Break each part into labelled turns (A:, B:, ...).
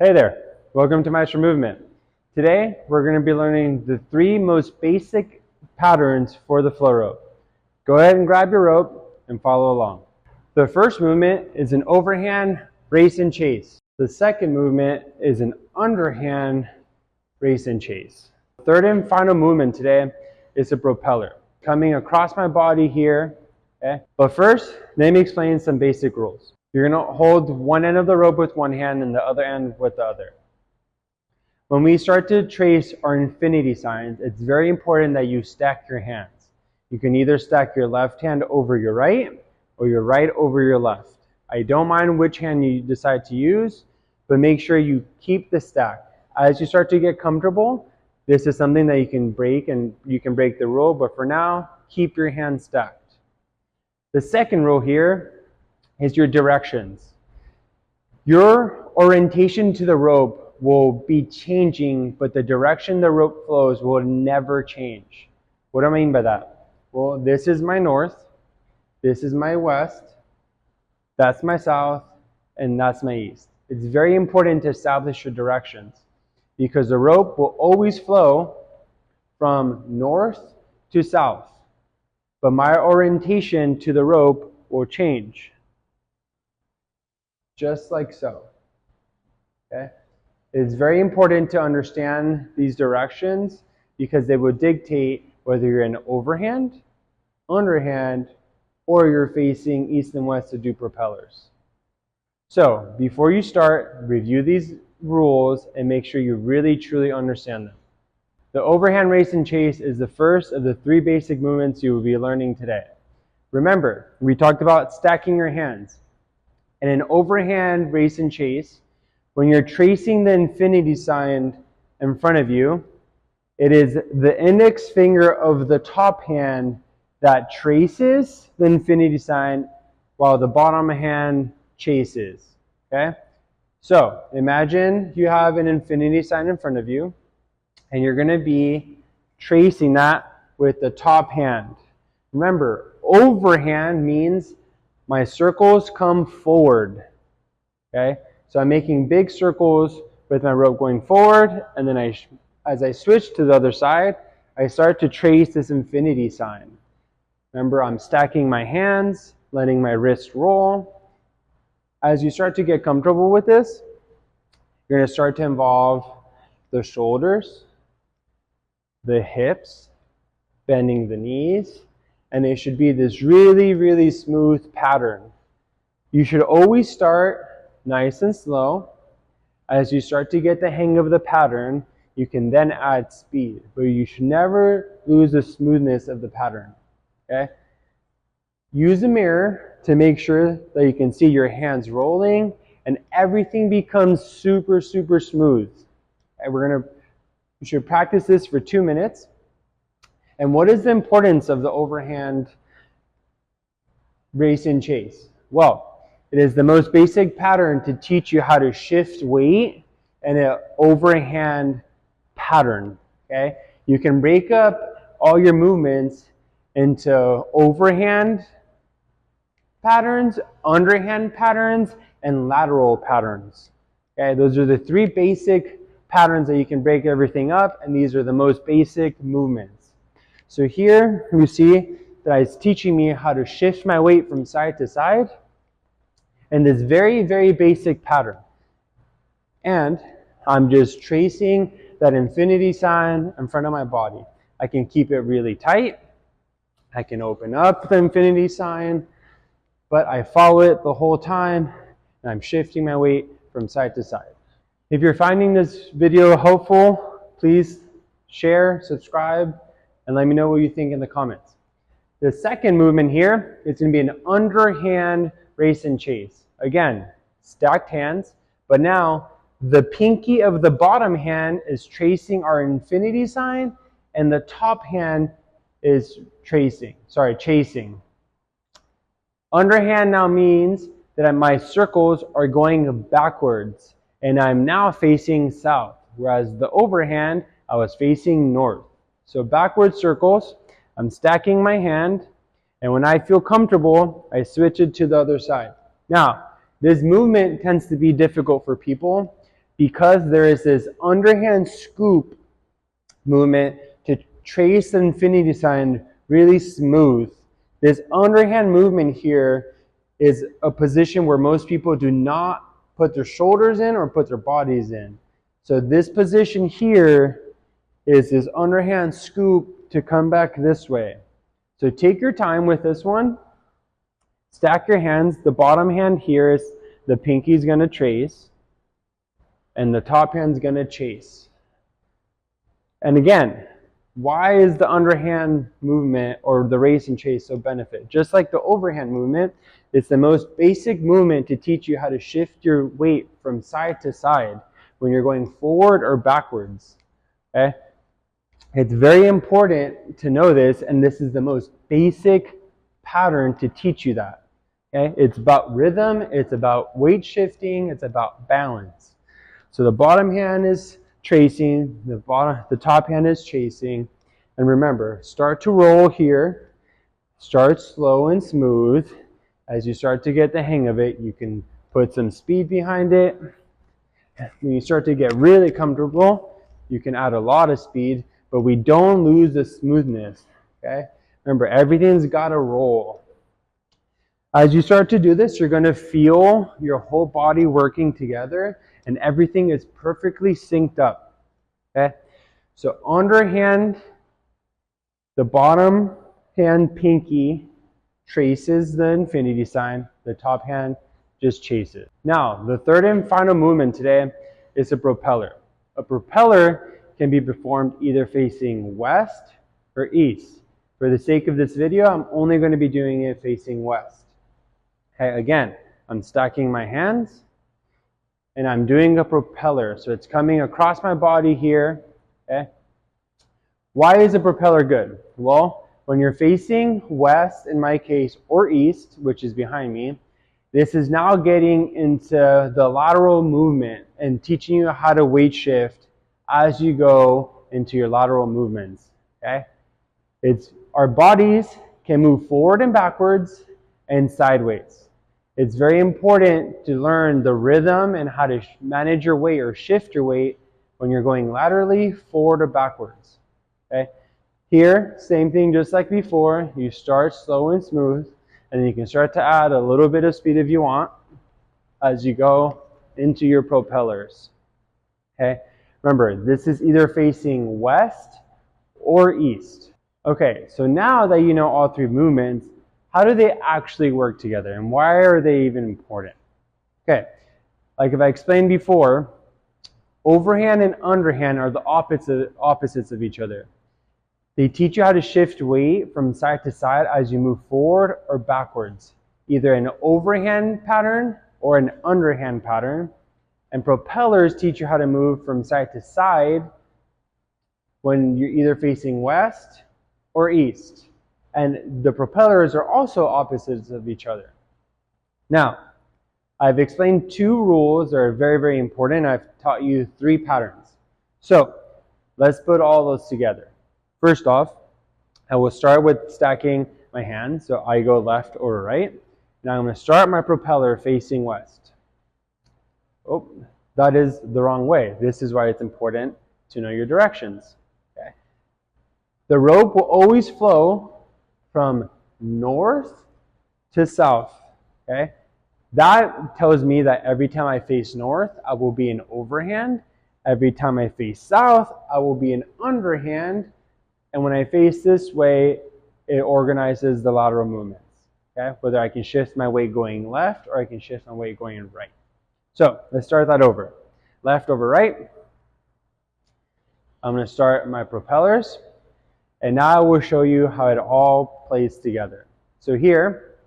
A: Hey there, welcome to Master Movement. Today we're going to be learning the three most basic patterns for the flow rope. Go ahead and grab your rope and follow along. The first movement is an overhand race and chase. The second movement is an underhand race and chase. The third and final movement today is a propeller. Coming across my body here, okay? But first, let me explain some basic rules. You're going to hold one end of the rope with one hand and the other end with the other. When we start to trace our infinity signs, it's very important that you stack your hands. You can either stack your left hand over your right or your right over your left. I don't mind which hand you decide to use, but make sure you keep the stack. As you start to get comfortable, this is something that you can break, and you can break the rule, but for now, keep your hands stacked. The second rule here is your directions. Your orientation to the rope will be changing, but the direction the rope flows will never change. What do I mean by that? Well, this is my north, this is my west, that's my south, and that's my east. It's very important to establish your directions because the rope will always flow from north to south, but my orientation to the rope will change. Just like so. Okay? It's very important to understand these directions because they will dictate whether you're in overhand, underhand, or you're facing east and west to do propellers. So, before you start, review these rules and make sure you really truly understand them. The overhand race and chase is the first of the three basic movements you will be learning today. Remember, we talked about stacking your hands. In an overhand race and chase, when you're tracing the infinity sign in front of you, it is the index finger of the top hand that traces the infinity sign while the bottom hand chases. Okay? So imagine you have an infinity sign in front of you and you're going to be tracing that with the top hand. Remember, overhand means my circles come forward, okay? So I'm making big circles with my rope going forward, and then as I switch to the other side, I start to trace this infinity sign. Remember, I'm stacking my hands, letting my wrist roll. As you start to get comfortable with this, you're going to start to involve the shoulders, the hips, bending the knees, and it should be this really, really smooth pattern. You should always start nice and slow. As you start to get the hang of the pattern, you can then add speed, but you should never lose the smoothness of the pattern. Okay? Use a mirror to make sure that you can see your hands rolling and everything becomes super, super smooth. Okay, you should practice this for 2 minutes. And what is the importance of the overhand race and chase? Well, it is the most basic pattern to teach you how to shift weight in an overhand pattern. Okay? You can break up all your movements into overhand patterns, underhand patterns, and lateral patterns. Okay? Those are the three basic patterns that you can break everything up, and these are the most basic movements. So here you see that it's teaching me how to shift my weight from side to side in this very, very basic pattern. And I'm just tracing that infinity sign in front of my body. I can keep it really tight. I can open up the infinity sign, but I follow it the whole time and I'm shifting my weight from side to side. If you're finding this video helpful, please share, subscribe, and let me know what you think in the comments. The second movement here, it's going to be an underhand race and chase. Again, stacked hands, but now the pinky of the bottom hand is tracing our infinity sign and the top hand is chasing. Underhand now means that my circles are going backwards and I'm now facing south, whereas the overhand, I was facing north. So backward circles, I'm stacking my hand, and when I feel comfortable, I switch it to the other side. Now, this movement tends to be difficult for people because there is this underhand scoop movement to trace the infinity sign really smooth. This underhand movement here is a position where most people do not put their shoulders in or put their bodies in. So this position here is this underhand scoop to come back this way. So take your time with this one. Stack your hands. The bottom hand here is the pinky is going to trace, and the top hand is going to chase. And again, why is the underhand movement or the race and chase so benefit? Just like the overhand movement, it's the most basic movement to teach you how to shift your weight from side to side when you're going forward or backwards. Okay? It's very important to know this, and this is the most basic pattern to teach you that. Okay? It's about rhythm, it's about weight shifting, it's about balance. So the bottom hand is tracing, the top hand is chasing. And remember, start to roll here. Start slow and smooth. As you start to get the hang of it, you can put some speed behind it. When you start to get really comfortable, you can add a lot of speed, but we don't lose the smoothness. Okay? Remember, everything's got to roll. As you start to do this, you're going to feel your whole body working together, and everything is perfectly synced up. Okay? So underhand, the bottom hand pinky traces the infinity sign, the top hand just chases. Now, the third and final movement today is a propeller. A propeller can be performed either facing west or east. For the sake of this video, I'm only going to be doing it facing west. Okay, again, I'm stacking my hands and I'm doing a propeller. So it's coming across my body here. Okay? Why is a propeller good? Well, when you're facing west, in my case, or east, which is behind me, this is now getting into the lateral movement and teaching you how to weight shift as you go into your lateral movements. Okay? Our bodies can move forward and backwards and sideways. It's very important to learn the rhythm and how to manage your weight or shift your weight when you're going laterally, forward, or backwards. Okay? Here, same thing just like before. You start slow and smooth, and then you can start to add a little bit of speed if you want as you go into your propellers. Okay? Remember, this is either facing west or east. Okay, so now that you know all three movements, how do they actually work together, and why are they even important? Okay, like if I explained before, overhand and underhand are the opposites of each other. They teach you how to shift weight from side to side as you move forward or backwards, either an overhand pattern or an underhand pattern. And propellers teach you how to move from side to side when you're either facing west or east. And the propellers are also opposites of each other. Now, I've explained two rules that are very, very important. I've taught you three patterns. So let's put all those together. First off, I will start with stacking my hands. So I go left or right. Now I'm going to start my propeller facing west. Oh, that is the wrong way. This is why it's important to know your directions. Okay. The rope will always flow from north to south. Okay. That tells me that every time I face north, I will be an overhand. Every time I face south, I will be an underhand. And when I face this way, it organizes the lateral movements. Okay? Whether I can shift my weight going left or I can shift my weight going right. So let's start that over. Left over right. I'm going to start my propellers. And now I will show you how it all plays together. So here,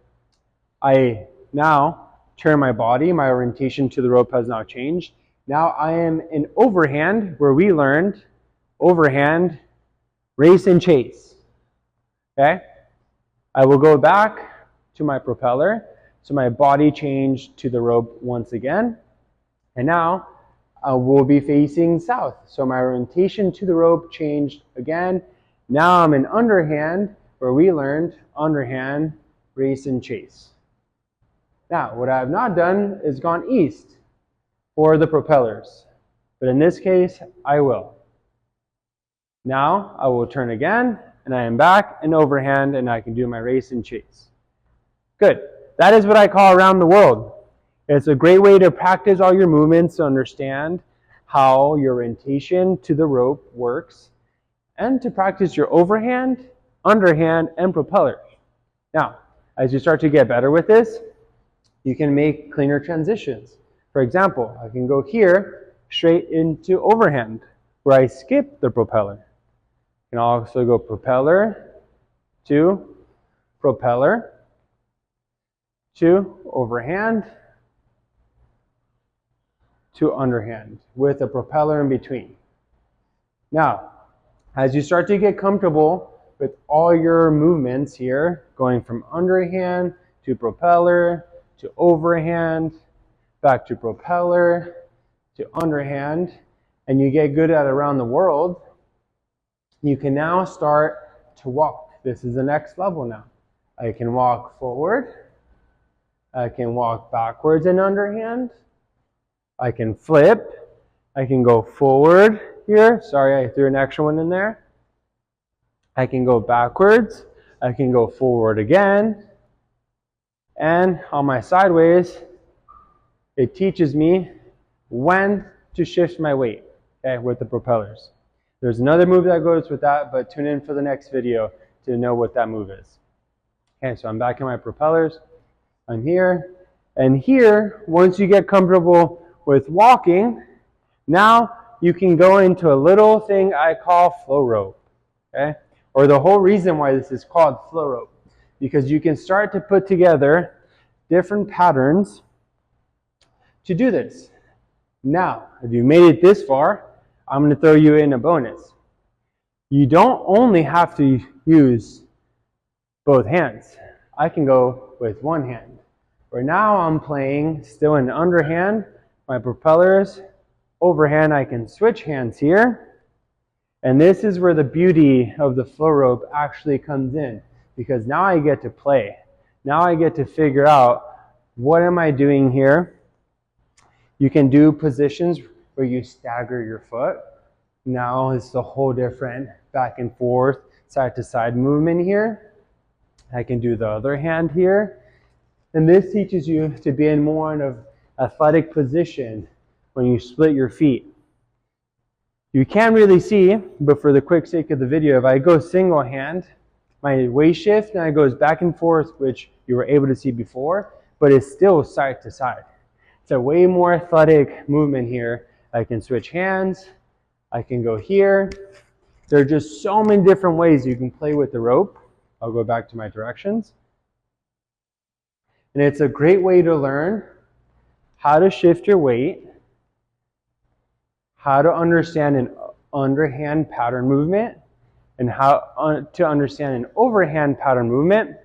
A: I now turn my body. My orientation to the rope has now changed. Now I am in overhand, where we learned overhand, race and chase. Okay? I will go back to my propeller. So my body changed to the rope once again. And now I will be facing south. So my orientation to the rope changed again. Now I'm in underhand, where we learned underhand, race and chase. Now, what I have not done is gone east for the propellers. But in this case, I will. Now I will turn again, and I am back in overhand, and I can do my race and chase. Good. That is what I call around the world. It's a great way to practice all your movements, to understand how your orientation to the rope works, and to practice your overhand, underhand, and propeller. Now, as you start to get better with this, you can make cleaner transitions. For example, I can go here straight into overhand, where I skip the propeller. I can also go propeller to overhand to underhand with a propeller in between. Now, as you start to get comfortable with all your movements here, going from underhand to propeller to overhand, back to propeller to underhand, and you get good at around the world, you can now start to walk. This is the next level now. I can walk forward. I can walk backwards in underhand. I can flip. I can go forward here. Sorry, I threw an extra one in there. I can go backwards. I can go forward again. And on my sideways, it teaches me when to shift my weight, okay, with the propellers. There's another move that goes with that, but tune in for the next video to know what that move is. Okay, so I'm back in my propellers. I'm here. And here, once you get comfortable with walking, now you can go into a little thing I call flow rope, okay? Or the whole reason why this is called flow rope, because you can start to put together different patterns to do this. Now, if you made it this far, I'm going to throw you in a bonus. You don't only have to use both hands. I can go with one hand. Where now I'm playing still in underhand, my propellers, overhand, I can switch hands here. And this is where the beauty of the flow rope actually comes in, because now I get to play. Now I get to figure out, what am I doing here? You can do positions where you stagger your foot. Now it's a whole different back and forth, side to side movement here. I can do the other hand here. And this teaches you to be in more of an athletic position when you split your feet. You can't really see, but for the quick sake of the video, if I go single hand, my weight shift now goes back and forth, which you were able to see before, but it's still side to side. It's a way more athletic movement here. I can switch hands. I can go here. There are just so many different ways you can play with the rope. I'll go back to my directions. And it's a great way to learn how to shift your weight, how to understand an underhand pattern movement, and how to understand an overhand pattern movement,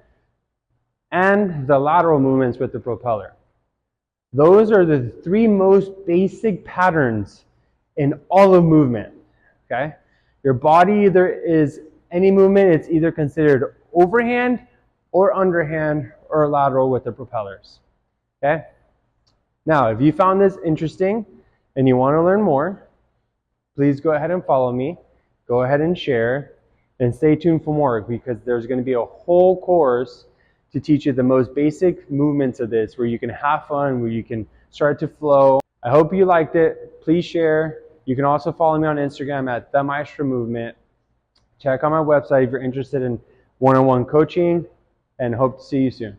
A: and the lateral movements with the propeller. Those are the three most basic patterns in all of movement, okay? Your body either is any movement, it's either considered overhand or underhand or lateral with the propellers, okay? Now, if you found this interesting and you want to learn more, please go ahead and follow me. Go ahead and share, and stay tuned for more, because there's going to be a whole course to teach you the most basic movements of this, where you can have fun, where you can start to flow. I hope you liked it. Please share. You can also follow me on Instagram at The Maestro Movement. Check out my website if you're interested in one-on-one coaching, and hope to see you soon.